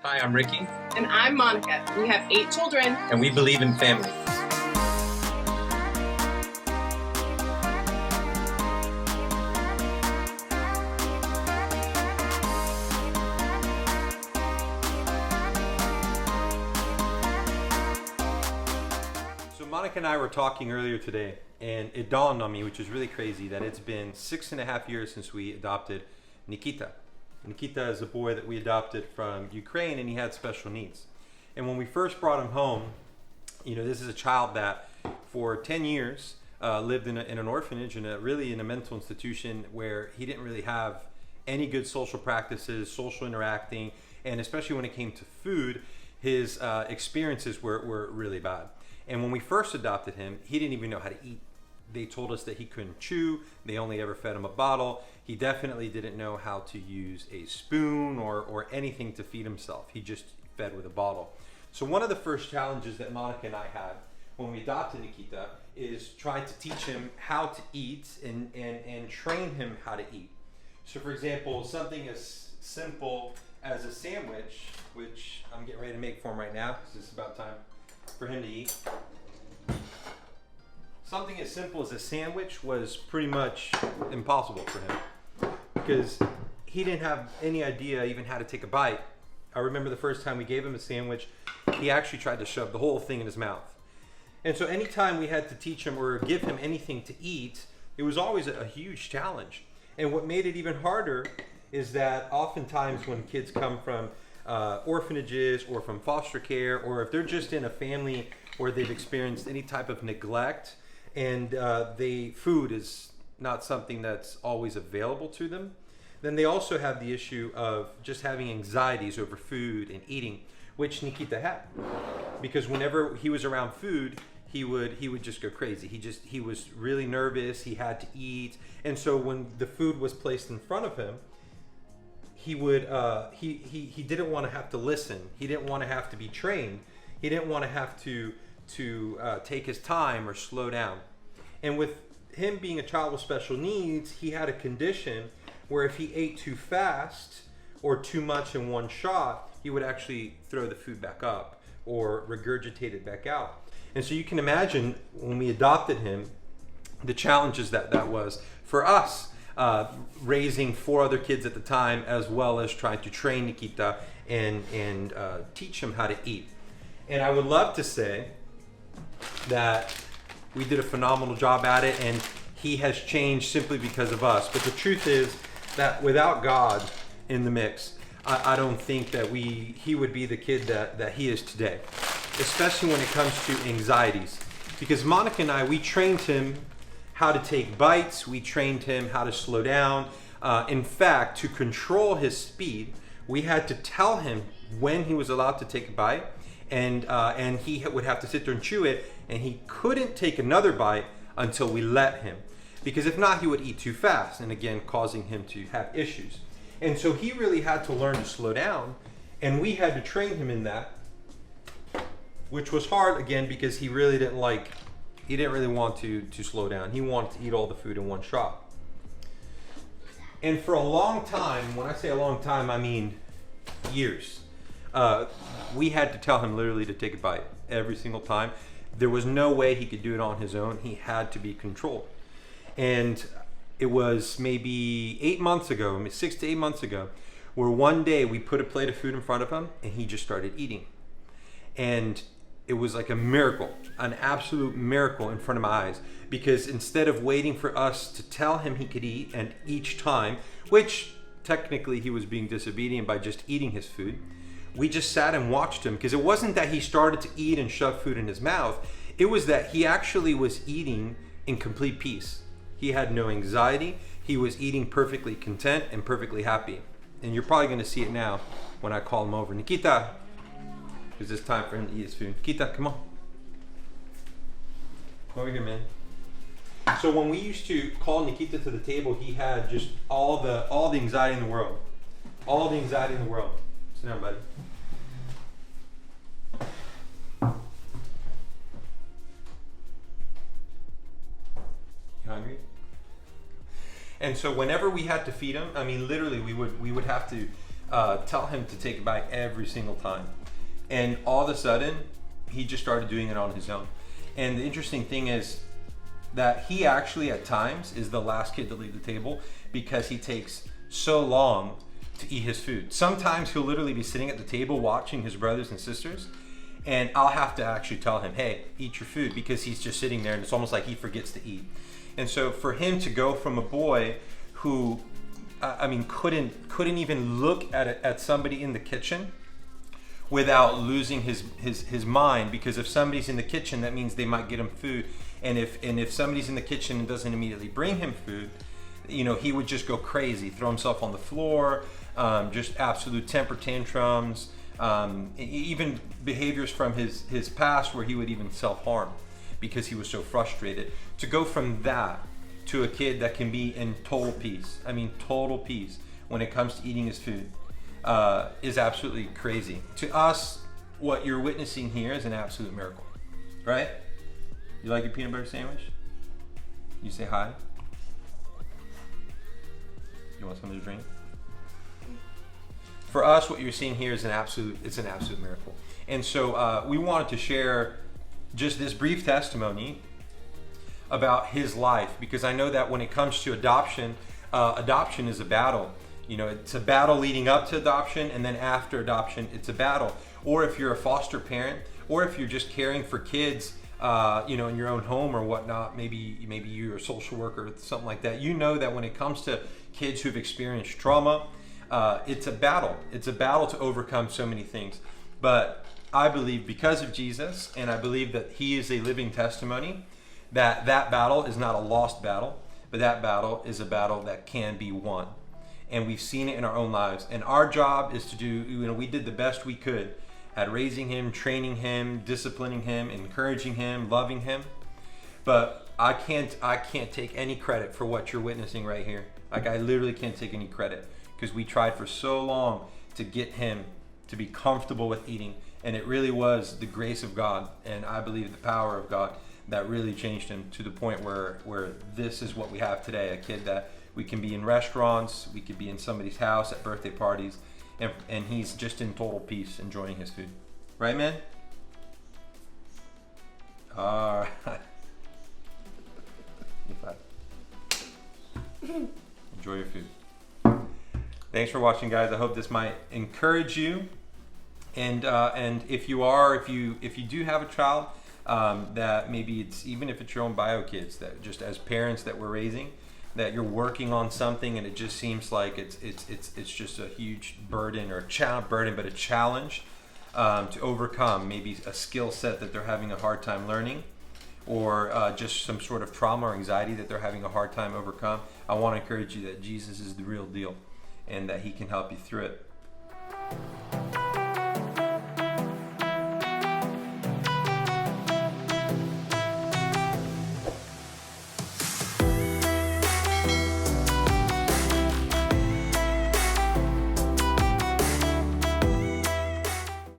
Hi, I'm Ricky, And I'm Monica. We have 8 children. and we believe in family. So Monica and I were talking earlier today, and it dawned on me, which is really crazy, that it's been 6.5 years since we adopted Nikita. Nikita is a boy that we adopted from Ukraine, and he had special needs. And when we first brought him home, this is a child that for 10 years lived in an orphanage, in a mental institution where he didn't really have any good social practices, social interacting, and especially when it came to food, his experiences were really bad. And when we first adopted him, he didn't even know how to eat. They told us that he couldn't chew. They only ever fed him a bottle. He definitely didn't know how to use a spoon or anything to feed himself. He just fed with a bottle. So one of the first challenges that Monica and I had when we adopted Nikita is trying to teach him how to eat and train him how to eat. So for example, something as simple as a sandwich, which I'm getting ready to make for him right now because it's about time for him to eat. Something as simple as a sandwich was pretty much impossible for him because he didn't have any idea even how to take a bite. I remember the first time we gave him a sandwich, he actually tried to shove the whole thing in his mouth. And so anytime we had to teach him or give him anything to eat, it was always a huge challenge. And what made it even harder is that oftentimes when kids come from orphanages or from foster care, or if they're just in a family where they've experienced any type of neglect and food is not something that's always available to them, then they also have the issue of just having anxieties over food and eating, which Nikita had. Because whenever he was around food, he would just go crazy. He was really nervous. He had to eat, and so when the food was placed in front of him, he didn't want to have to listen. He didn't want to have to be trained. He didn't want to have to take his time or slow down. And with him being a child with special needs, he had a condition where if he ate too fast or too much in one shot, he would actually throw the food back up or regurgitate it back out. And so you can imagine when we adopted him, the challenges that was for us, raising 4 other kids at the time, as well as trying to train Nikita and teach him how to eat. And I would love to say that we did a phenomenal job at it, and he has changed simply because of us. But the truth is that without God in the mix, I don't think that he would be the kid that he is today, especially when it comes to anxieties. Because Monica and I, we trained him how to take bites. We trained him how to slow down. In fact, to control his speed, we had to tell him when he was allowed to take a bite, and he would have to sit there and chew it, and he couldn't take another bite until we let him. Because if not, he would eat too fast, and again, causing him to have issues. And so he really had to learn to slow down, and we had to train him in that, which was hard, again, because he didn't really want to slow down. He wanted to eat all the food in one shot. And for a long time, when I say a long time, I mean years, we had to tell him literally to take a bite every single time. There was no way he could do it on his own. He had to be controlled. And it was maybe 8 months ago, 6 to 8 months ago, where one day we put a plate of food in front of him and he just started eating. And it was like a miracle, an absolute miracle in front of my eyes. Because instead of waiting for us to tell him he could eat, and each time, which technically he was being disobedient by just eating his food, we just sat and watched him. Because it wasn't that he started to eat and shove food in his mouth. It was that he actually was eating in complete peace. He had no anxiety. He was eating perfectly content and perfectly happy. And you're probably going to see it now when I call him over. Nikita, because it's time for him to eat his food. Nikita, come on. Come over here, man. So when we used to call Nikita to the table, he had just all the anxiety in the world. All the anxiety in the world. Sit down, buddy. You hungry? And so whenever we had to feed him, I mean, literally, we would have to tell him to take a bite every single time. And all of a sudden, he just started doing it on his own. And the interesting thing is that he actually at times is the last kid to leave the table because he takes so long to eat his food. Sometimes he'll literally be sitting at the table watching his brothers and sisters, and I'll have to actually tell him, hey, eat your food, because he's just sitting there and it's almost like he forgets to eat. And so for him to go from a boy who, couldn't even look at somebody in the kitchen without losing his mind, because if somebody's in the kitchen, that means they might get him food. And if somebody's in the kitchen and doesn't immediately bring him food, he would just go crazy, throw himself on the floor, just absolute temper tantrums, even behaviors from his past where he would even self-harm because he was so frustrated. To go from that to a kid that can be in total peace, total peace when it comes to eating his food, is absolutely crazy. To us, what you're witnessing here is an absolute miracle, right? You like your peanut butter sandwich? You say hi? You want something to drink? For us, what you're seeing here is an absolute miracle. And so we wanted to share just this brief testimony about his life, because I know that when it comes to adoption, adoption is a battle. It's a battle leading up to adoption, and then after adoption, it's a battle. Or if you're a foster parent, or if you're just caring for kids, in your own home or whatnot, maybe you're a social worker or something like that. That when it comes to kids who've experienced trauma, it's a battle. It's a battle to overcome so many things. But I believe because of Jesus, and I believe that he is a living testimony, that battle is not a lost battle, but that battle is a battle that can be won. And we've seen it in our own lives. And our job is to do, we did the best we could at raising him, training him, disciplining him, encouraging him, loving him. But I can't take any credit for what you're witnessing right here. Like, I literally can't take any credit, because we tried for so long to get him to be comfortable with eating. And it really was the grace of God, and I believe the power of God, that really changed him to the point where this is what we have today. A kid that we can be in restaurants, we could be in somebody's house at birthday parties, and he's just in total peace, enjoying his food. Right, man? All right. Enjoy your food. Thanks for watching, guys. I hope this might encourage you. And if you do have a child, that maybe even if it's your own bio kids, that just as parents that we're raising, that you're working on something and it just seems like it's just a huge burden, or a challenge to overcome, maybe a skill set that they're having a hard time learning, or just some sort of trauma or anxiety that they're having a hard time overcome. I want to encourage you that Jesus is the real deal and that he can help you through it.